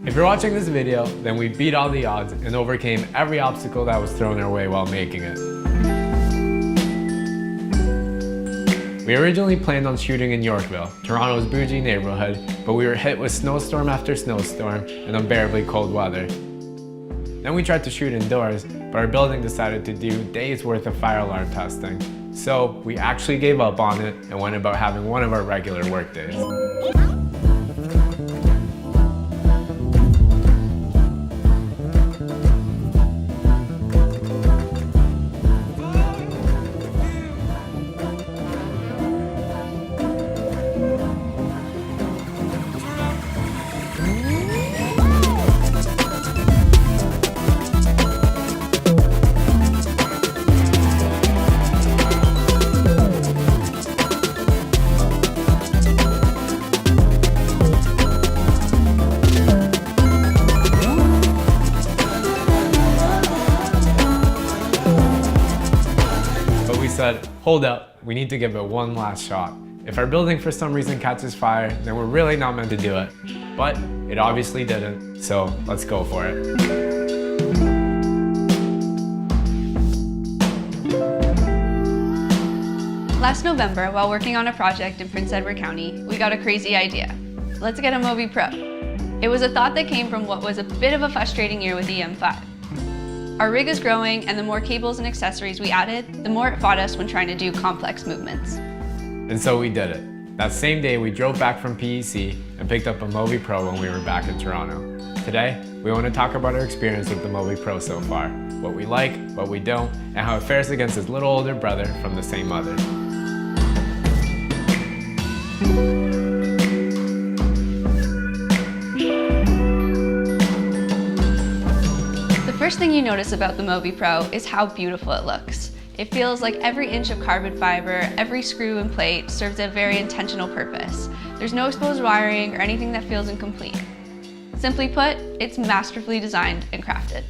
If you're watching this video, then we beat all the odds and overcame every obstacle that was thrown our way while making it. We originally planned on shooting in Yorkville, Toronto's bougie neighborhood, but we were hit with snowstorm after snowstorm and unbearably cold weather. Then we tried to shoot indoors, but our building decided to do days worth of fire alarm testing. So we actually gave up on it and went about having one of our regular work days. Said, hold up, we need to give it one last shot. If our building for some reason catches fire, then we're really not meant to do it. But it obviously didn't, so let's go for it. Last November, while working on a project in Prince Edward County, we got a crazy idea. Let's get a MōVI Pro. It was a thought that came from what was a bit of a frustrating year with the M5. Our rig is growing, and the more cables and accessories we added, the more it fought us when trying to do complex movements. And so we did it. That same day, we drove back from PEC and picked up a MōVI Pro when we were back in Toronto. Today, we want to talk about our experience with the MōVI Pro so far, what we like, what we don't, and how it fares against his little older brother from the same mother. The first thing you notice about the MōVI Pro is how beautiful it looks. It feels like every inch of carbon fiber, every screw and plate serves a very intentional purpose. There's no exposed wiring or anything that feels incomplete. Simply put, it's masterfully designed and crafted.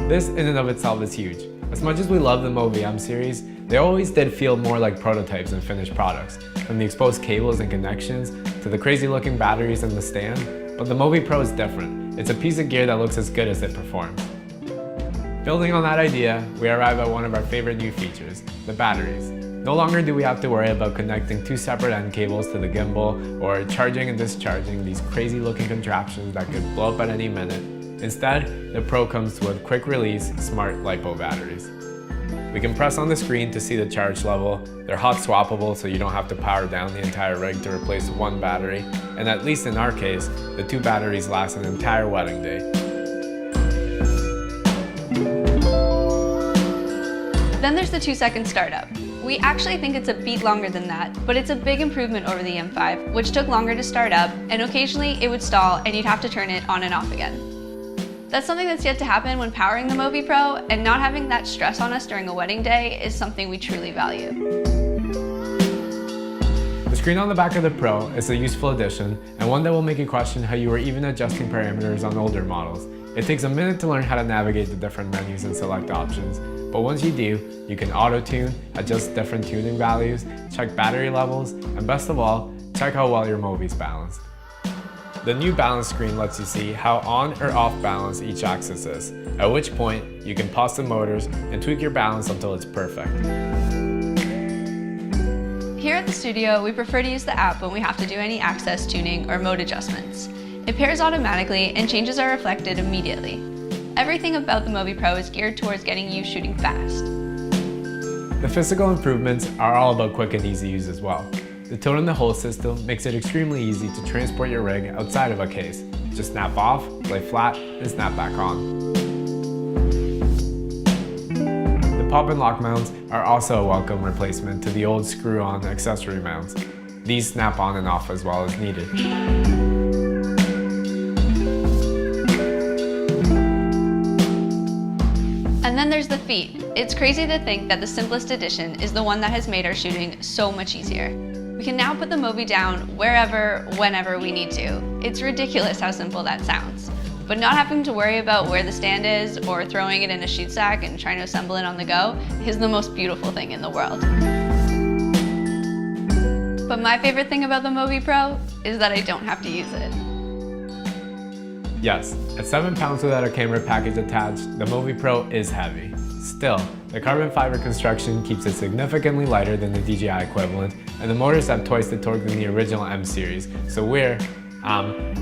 This in and of itself is huge. As much as we love the MōVI M series, they always did feel more like prototypes than finished products, from the exposed cables and connections to the crazy looking batteries in the stand. But the MōVI Pro is different. It's a piece of gear that looks as good as it performs. Building on that idea, we arrive at one of our favorite new features, the batteries. No longer do we have to worry about connecting two separate end cables to the gimbal or charging and discharging these crazy looking contraptions that could blow up at any minute. Instead, the Pro comes with quick release, smart LiPo batteries. We can press on the screen to see the charge level. They're hot swappable, so you don't have to power down the entire rig to replace one battery. And at least in our case, the two batteries last an entire wedding day. Then there's the 2-second startup. We actually think it's a beat longer than that, but it's a big improvement over the M5, which took longer to start up, and occasionally it would stall and you'd have to turn it on and off again. That's something that's yet to happen when powering the MōVI Pro, and not having that stress on us during a wedding day is something we truly value. The screen on the back of the Pro is a useful addition, and one that will make you question how you were even adjusting parameters on older models. It takes a minute to learn how to navigate the different menus and select options, but once you do, you can auto-tune, adjust different tuning values, check battery levels, and best of all, check how well your MōVI's balanced. The new balance screen lets you see how on or off balance each axis is, at which point you can pause the motors and tweak your balance until it's perfect. Here at the studio, we prefer to use the app when we have to do any axis tuning or mode adjustments. It pairs automatically and changes are reflected immediately. Everything about the MōVI Pro is geared towards getting you shooting fast. The physical improvements are all about quick and easy use as well. The tote and the hole system makes it extremely easy to transport your rig outside of a case. Just snap off, lay flat, and snap back on. The pop and lock mounts are also a welcome replacement to the old screw-on accessory mounts. These snap on and off as well as needed. And then there's the feet. It's crazy to think that the simplest addition is the one that has made our shooting so much easier. We can now put the MōVI down wherever, whenever we need to. It's ridiculous how simple that sounds. But not having to worry about where the stand is or throwing it in a shoot sack and trying to assemble it on the go is the most beautiful thing in the world. But my favorite thing about the MōVI Pro is that I don't have to use it. Yes, at 7 pounds without a camera package attached, the MōVI Pro is heavy. Still, the carbon fiber construction keeps it significantly lighter than the DJI equivalent, and the motors have twice the torque than the original M series, so we're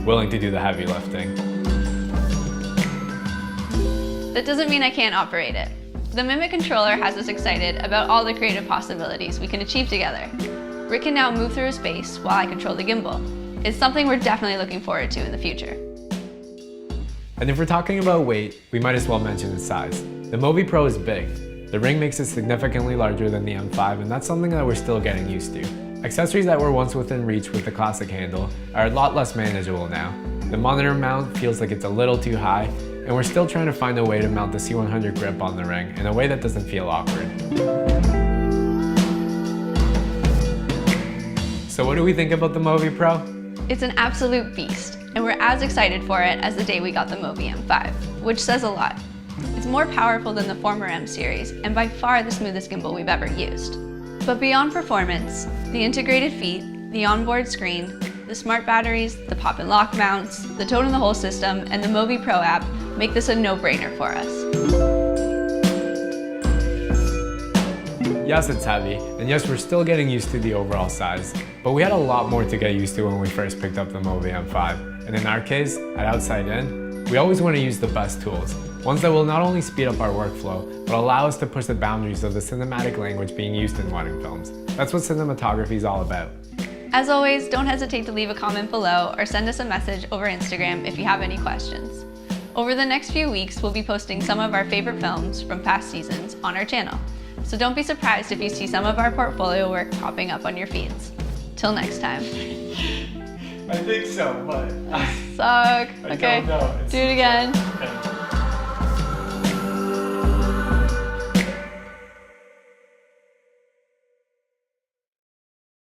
willing to do the heavy lifting. That doesn't mean I can't operate it. The Mimic controller has us excited about all the creative possibilities we can achieve together. Rick can now move through space while I control the gimbal. It's something we're definitely looking forward to in the future. And if we're talking about weight, we might as well mention its size. The MōVI Pro is big. The ring makes it significantly larger than the M5, and that's something that we're still getting used to. Accessories that were once within reach with the classic handle are a lot less manageable now. The monitor mount feels like it's a little too high, and we're still trying to find a way to mount the C100 grip on the ring in a way that doesn't feel awkward. So what do we think about the MōVI Pro? It's an absolute beast, and we're as excited for it as the day we got the MōVI M5, which says a lot. It's more powerful than the former M series, and by far the smoothest gimbal we've ever used. But beyond performance, the integrated feet, the onboard screen, the smart batteries, the pop and lock mounts, the tone in the whole system, and the MōVI Pro app make this a no-brainer for us. Yes, it's heavy, and yes, we're still getting used to the overall size, but we had a lot more to get used to when we first picked up the MōVI M5. And in our case, at OUTSIDEIN, we always want to use the best tools, ones that will not only speed up our workflow, but allow us to push the boundaries of the cinematic language being used in wedding films. That's what cinematography is all about. As always, don't hesitate to leave a comment below or send us a message over Instagram if you have any questions. Over the next few weeks, we'll be posting some of our favorite films from past seasons on our channel. So don't be surprised if you see some of our portfolio work popping up on your feeds. Till next time. I think so, but Suck. Okay, don't know. do it again.